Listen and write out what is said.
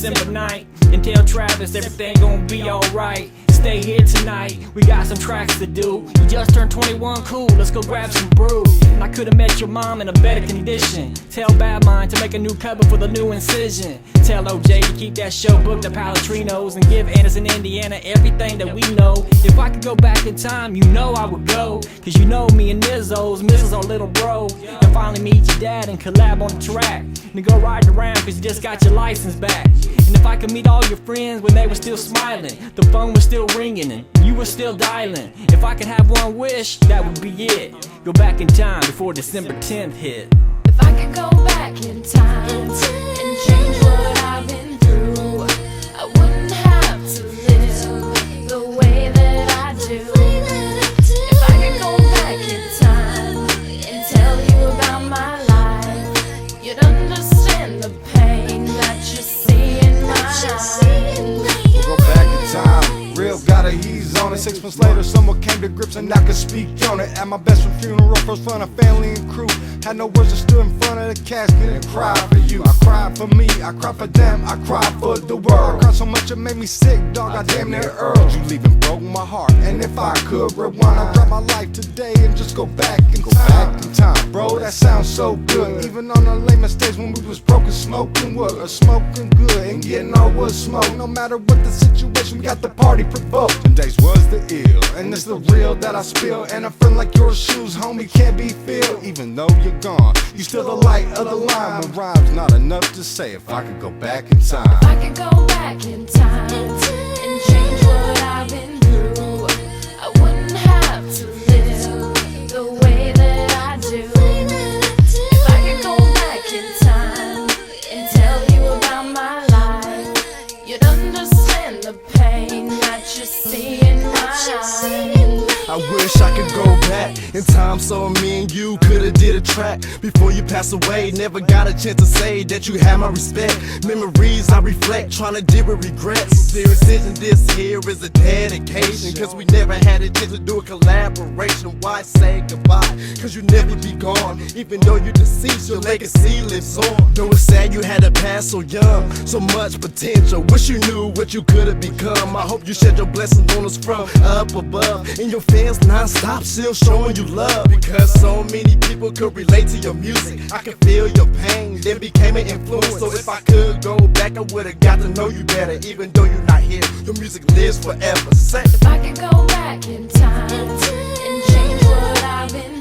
December night and tell Travis everything gon' be alright. Stay here tonight, we got some tracks to do. You just turned 21, cool, let's go grab some brew. And I could've met your mom in a better condition. Tell Badmind to make a new cover for the new incision. Tell OJ to keep that show booked at Palatrinos and give Anderson, Indiana everything that we know. If I could go back in time, you know I would go. Cause you know me and Izzo's misses our little bro. And finally meet your dad and collab on the track. And go ride around cause you just got your license back. And if I could meet all your friends when they were still smiling, the phone was still ringing and you were still dialing. If I could have one wish, that would be it. Go back in time before December 10th hit. If I could go back in time and change what I've been through, I wouldn't have to live the way that I do. If I could go back in time and tell you about my life, you'd understand the pain that you see in my eyes. We'll go back in time, real gotta ease on it. 6 months later, someone came to grips and I could speak on it. At my best friend funeral, first front of family and crew. Had no words, I stood in front of the casket and cried for you. I cried for me, I cried for them, I cried for the world. I cried so much it made me sick, dog, I damn near hurled. You leaving broke my heart, and if I could rewind, I'd drop my life today and just go back in time. Bro, that sounds so good. Even on the lamest days when we was broken, smoking wood, or smoking good and getting our wood smoke. No matter what the situation, we got the party provoked. Them days was the ill, and it's the real that I spill. And a friend like your shoes, homie, can't be filled. Even though you're gone, you still the light of the line. When rhymes not enough to say, if I could go back in time. If I could go back in time and change what I've been through, I wouldn't have to live the way that I do. If I could go back in time and tell you about my life, you'd understand the pain that you see in my eyes. I wish I could go back in time so me and you could've did a track before you passed away. Never got a chance to say that you had my respect. Memories I reflect, trying to deal with regrets. This isn't this here is a dedication, cause we never had a chance to do a collaboration. Why say goodbye? Cause you never be gone. Even though you're deceased, your legacy lives on. Though it's sad you had to pass so young, so much potential. Wish you knew what you could've become. I hope you shed your blessings on us from up above. And your fans non-stop still showing you love, because so many people could relate to your music. I could feel your pain, then became an influence. So if I could go back, I would've got to know you better. Even though you're not here, your music lives forever. Say, if I could go back in time and change what I've been